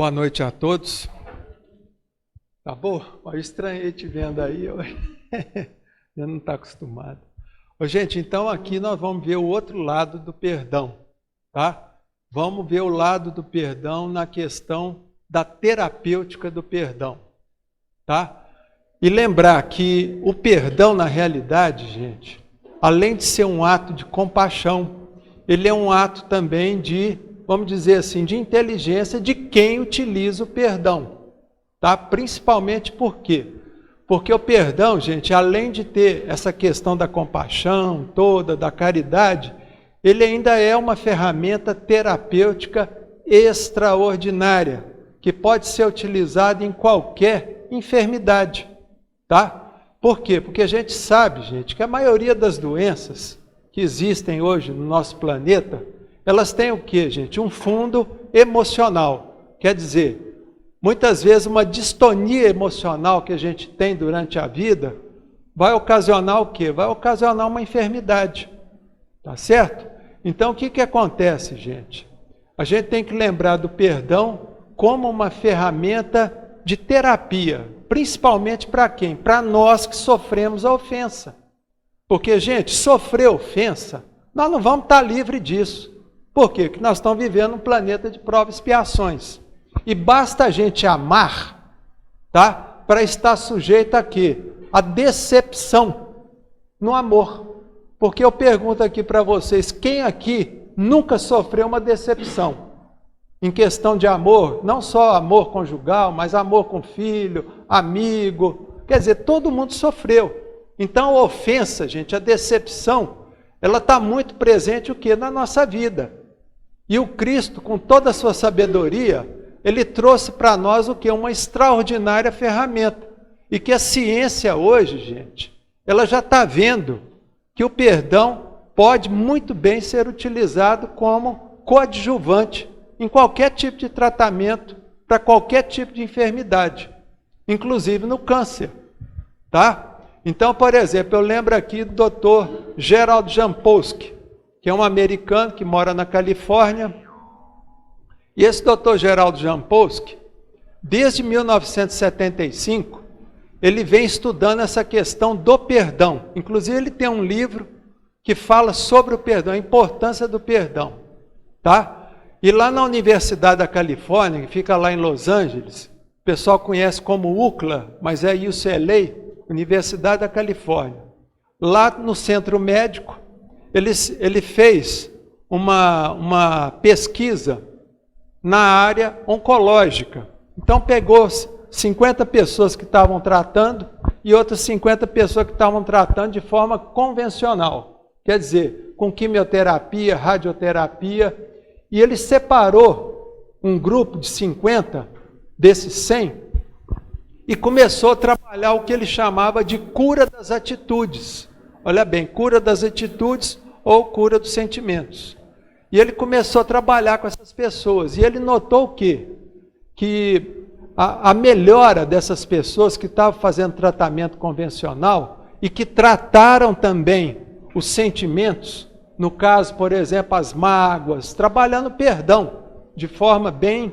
Boa noite a todos. Tá bom? Eu estranhei te vendo aí, eu não está acostumado. Gente, então aqui nós vamos ver o outro lado do perdão, tá? Vamos ver o lado do perdão na questão da terapêutica do perdão, tá? E lembrar que o perdão, na realidade, gente, além de ser um ato de compaixão, ele é um ato também de, vamos dizer assim, de inteligência de quem utiliza o perdão. Tá? Principalmente por quê? Porque o perdão, gente, além de ter essa questão da compaixão toda, da caridade, ele ainda é uma ferramenta terapêutica extraordinária, que pode ser utilizada em qualquer enfermidade. Tá? Por quê? Porque a gente sabe, gente, que a maioria das doenças que existem hoje no nosso planeta, elas têm o quê, gente? Um fundo emocional. Quer dizer, muitas vezes uma distonia emocional que a gente tem durante a vida vai ocasionar o quê? Vai ocasionar uma enfermidade. Tá certo? Então o que acontece, gente? A gente tem que lembrar do perdão como uma ferramenta de terapia, principalmente para quem? Para nós que sofremos a ofensa. Porque, gente, sofrer ofensa, nós não vamos estar livres disso. Por quê? Porque nós estamos vivendo um planeta de provas e expiações. E basta a gente amar, tá? Para estar sujeito a quê? A decepção no amor. Porque eu pergunto aqui para vocês, quem aqui nunca sofreu uma decepção? Em questão de amor, não só amor conjugal, mas amor com filho, amigo. Quer dizer, todo mundo sofreu. Então a ofensa, gente, a decepção, ela está muito presente o quê? Na nossa vida. E o Cristo, com toda a sua sabedoria, ele trouxe para nós o quê? Uma extraordinária ferramenta. E que a ciência hoje, gente, ela já está vendo que o perdão pode muito bem ser utilizado como coadjuvante em qualquer tipo de tratamento, para qualquer tipo de enfermidade, inclusive no câncer, tá? Então, por exemplo, eu lembro aqui do Dr. Gerald Jampolsky, que é um americano que mora na Califórnia. E esse Dr. Gerald Jampolsky, desde 1975, ele vem estudando essa questão do perdão. Inclusive, ele tem um livro que fala sobre o perdão, a importância do perdão, tá? E lá na Universidade da Califórnia, que fica lá em Los Angeles, o pessoal conhece como UCLA, mas é UCLA, Universidade da Califórnia. Lá no centro médico, ele fez uma pesquisa na área oncológica. Então pegou 50 pessoas que estavam tratando e outras 50 pessoas que estavam tratando de forma convencional. Quer dizer, com quimioterapia, radioterapia. E ele separou um grupo de 50 desses 100 e começou a trabalhar o que ele chamava de cura das atitudes. Olha bem, cura das atitudes ou cura dos sentimentos. E ele começou a trabalhar com essas pessoas. E ele notou o quê? Que a melhora dessas pessoas que estavam fazendo tratamento convencional e que trataram também os sentimentos, no caso, por exemplo, as mágoas, trabalhando perdão de forma bem,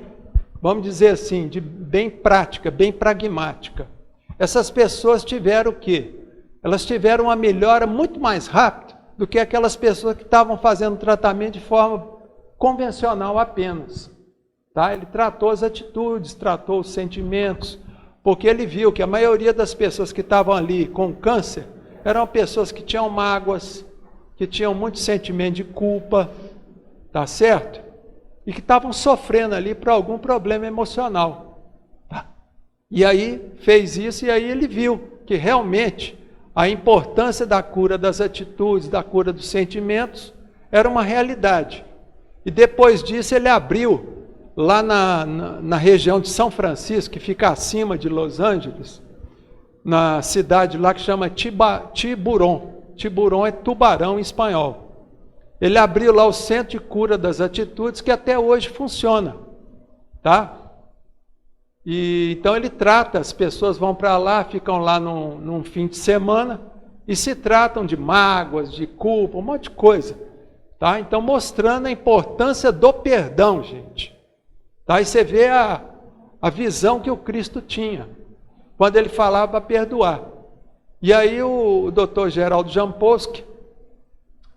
vamos dizer assim, bem prática, bem pragmática. Essas pessoas tiveram o quê? Elas tiveram uma melhora muito mais rápida do que aquelas pessoas que estavam fazendo tratamento de forma convencional apenas. Tá? Ele tratou as atitudes, tratou os sentimentos, porque ele viu que a maioria das pessoas que estavam ali com câncer eram pessoas que tinham mágoas, que tinham muito sentimento de culpa, tá certo? E que estavam sofrendo ali por algum problema emocional. Tá? E aí fez isso e aí ele viu que realmente a importância da cura das atitudes, da cura dos sentimentos, era uma realidade. E depois disso ele abriu, lá na região de São Francisco, que fica acima de Los Angeles, na cidade lá que chama Tiburon. Tiburon é tubarão em espanhol. Ele abriu lá o Centro de Cura das Atitudes, que até hoje funciona. Tá? E então ele trata, as pessoas vão para lá, ficam lá num fim de semana e se tratam de mágoas, de culpa, um monte de coisa. Tá? Então mostrando a importância do perdão, gente. Tá? E você vê a visão que o Cristo tinha, quando ele falava para perdoar. E aí o Dr. Geraldo Jampolsky,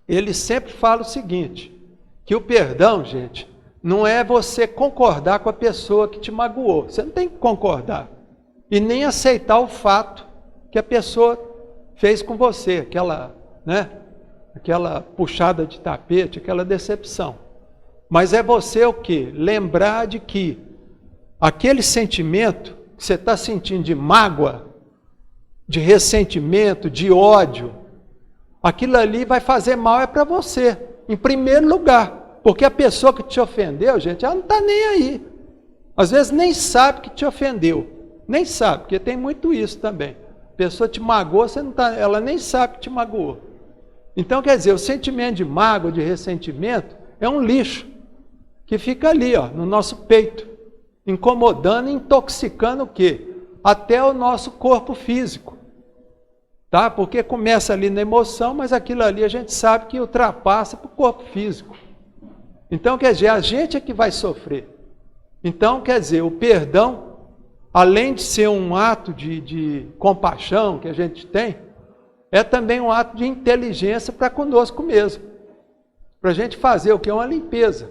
ele sempre fala o seguinte, que o perdão, gente, não é você concordar com a pessoa que te magoou. Você não tem que concordar. E nem aceitar o fato que a pessoa fez com você, aquela puxada de tapete, aquela decepção. Mas é você o quê? Lembrar de que aquele sentimento que você está sentindo de mágoa, de ressentimento, de ódio, aquilo ali vai fazer mal para você, em primeiro lugar. Porque a pessoa que te ofendeu, gente, ela não está nem aí. Às vezes nem sabe que te ofendeu. Nem sabe, porque tem muito isso também. A pessoa te magoou, ela nem sabe que te magoou. Então, quer dizer, o sentimento de mágoa, de ressentimento, é um lixo que fica ali, no nosso peito, incomodando e intoxicando o quê? Até o nosso corpo físico. Tá? Porque começa ali na emoção, mas aquilo ali a gente sabe que ultrapassa para o corpo físico. Então, quer dizer, a gente é que vai sofrer. Então, quer dizer, o perdão, além de ser um ato de compaixão que a gente tem, é também um ato de inteligência para conosco mesmo. Para a gente fazer o que? Uma limpeza.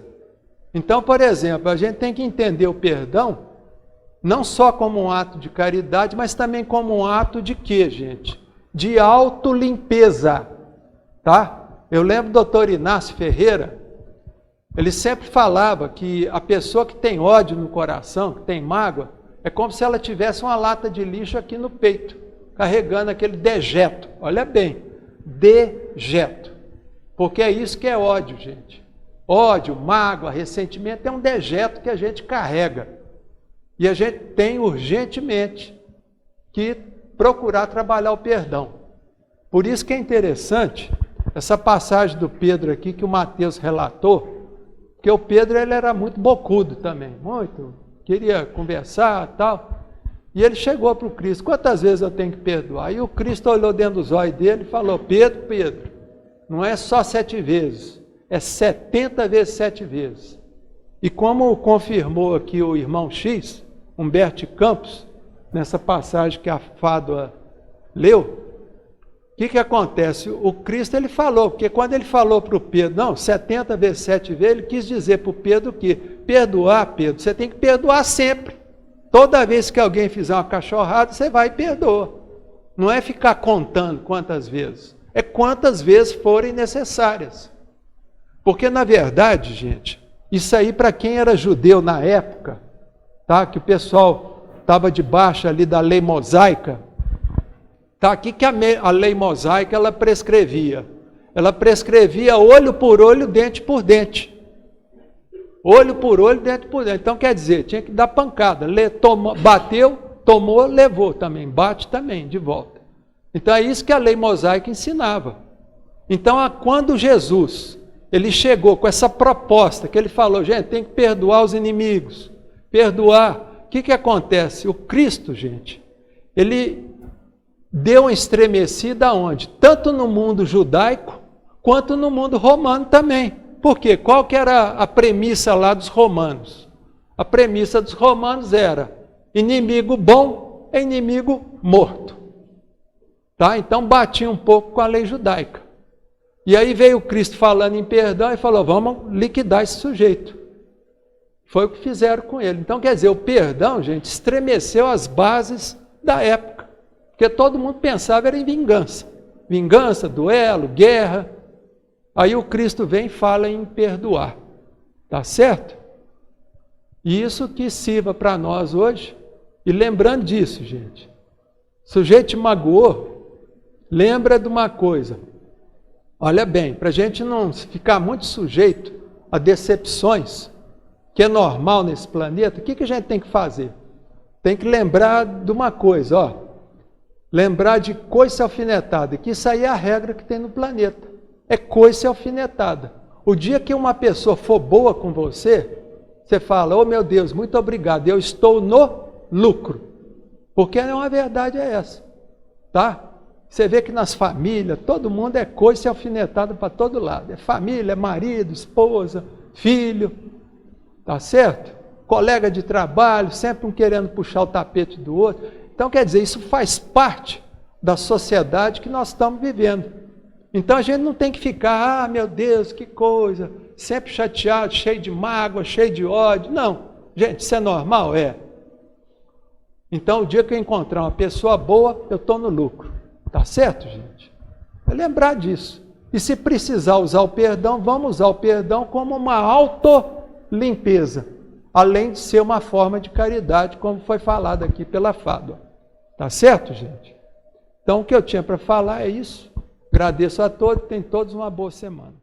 Então, por exemplo, a gente tem que entender o perdão, não só como um ato de caridade, mas também como um ato de quê, gente? De autolimpeza. Tá? Eu lembro do Dr. Inácio Ferreira, ele sempre falava que a pessoa que tem ódio no coração, que tem mágoa, é como se ela tivesse uma lata de lixo aqui no peito, carregando aquele dejeto. Olha bem, dejeto. Porque é isso que é ódio, gente. Ódio, mágoa, ressentimento é um dejeto que a gente carrega. E a gente tem urgentemente que procurar trabalhar o perdão. Por isso que é interessante essa passagem do Pedro aqui que o Mateus relatou, porque o Pedro ele era muito bocudo também, muito, queria conversar e tal. E ele chegou para o Cristo, quantas vezes eu tenho que perdoar? E o Cristo olhou dentro dos olhos dele e falou, Pedro, não é só 7 vezes, é 70 vezes 7 vezes. E como confirmou aqui o irmão X, Humberto Campos, nessa passagem que a Fádua leu, o que acontece? O Cristo ele falou, porque quando ele falou para o Pedro, não, 70 vezes 7 vezes, ele quis dizer para o Pedro que perdoar, Pedro, você tem que perdoar sempre. Toda vez que alguém fizer uma cachorrada, você vai e perdoa. Não é ficar contando quantas vezes, é quantas vezes forem necessárias. Porque na verdade, gente, isso aí para quem era judeu na época, tá? Que o pessoal estava debaixo ali da lei mosaica, tá? O que a lei mosaica ela prescrevia? Ela prescrevia olho por olho, dente por dente. Olho por olho, dente por dente. Então quer dizer, tinha que dar pancada. Bateu, tomou, levou também. Bate também, de volta. Então é isso que a lei mosaica ensinava. Então quando Jesus ele chegou com essa proposta, que ele falou, gente, tem que perdoar os inimigos. Perdoar. O que acontece? O Cristo, gente, ele deu uma estremecida aonde? Tanto no mundo judaico, quanto no mundo romano também. Por quê? Qual que era a premissa lá dos romanos? A premissa dos romanos era, inimigo bom é inimigo morto. Tá? Então batia um pouco com a lei judaica. E aí veio o Cristo falando em perdão e falou, vamos liquidar esse sujeito. Foi o que fizeram com ele. Então quer dizer, o perdão, gente, estremeceu as bases da época. Porque todo mundo pensava era em vingança. Vingança, duelo, guerra. Aí o Cristo vem e fala em perdoar. Tá certo? E isso que sirva para nós hoje. E lembrando disso, gente. O sujeito te magoou, lembra de uma coisa. Olha bem, para a gente não ficar muito sujeito a decepções, que é normal nesse planeta, o que a gente tem que fazer? Tem que lembrar de uma coisa, ó. Lembrar de coice alfinetada, que isso aí é a regra que tem no planeta. É coice alfinetada. O dia que uma pessoa for boa com você, você fala, oh meu Deus, muito obrigado, eu estou no lucro. Porque a verdade é essa, tá? Você vê que nas famílias, todo mundo é coice alfinetada para todo lado. É família, é marido, esposa, filho, tá certo? colega de trabalho, sempre um querendo puxar o tapete do outro. Então, quer dizer, isso faz parte da sociedade que nós estamos vivendo. Então, a gente não tem que ficar, meu Deus, que coisa, sempre chateado, cheio de mágoa, cheio de ódio. Não, gente, isso é normal? É. Então, o dia que eu encontrar uma pessoa boa, eu estou no lucro. Tá certo, gente? É lembrar disso. E se precisar usar o perdão, vamos usar o perdão como uma autolimpeza, além de ser uma forma de caridade, como foi falado aqui pela Fábio. Tá certo, gente? Então, o que eu tinha para falar é isso. Agradeço a todos, tenham todos uma boa semana.